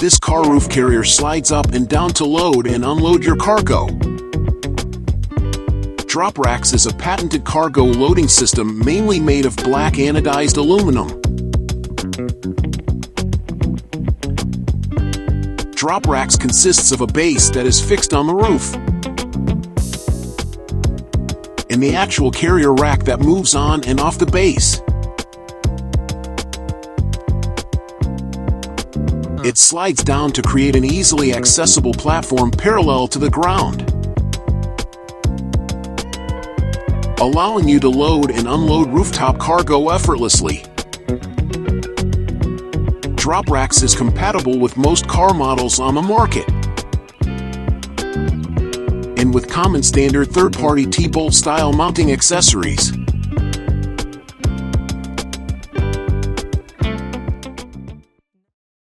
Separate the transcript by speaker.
Speaker 1: This car roof carrier slides up and down to load and unload your cargo. Dropracks is a patented cargo loading system mainly made of black anodized aluminum. Dropracks consists of a base that is fixed on the roof, and the actual carrier rack that moves on and off the base. It slides down to create an easily accessible platform parallel to the ground, allowing you to load and unload rooftop cargo effortlessly. Dropracks is compatible with most car models on the market, and with common standard third-party T-bolt style mounting accessories.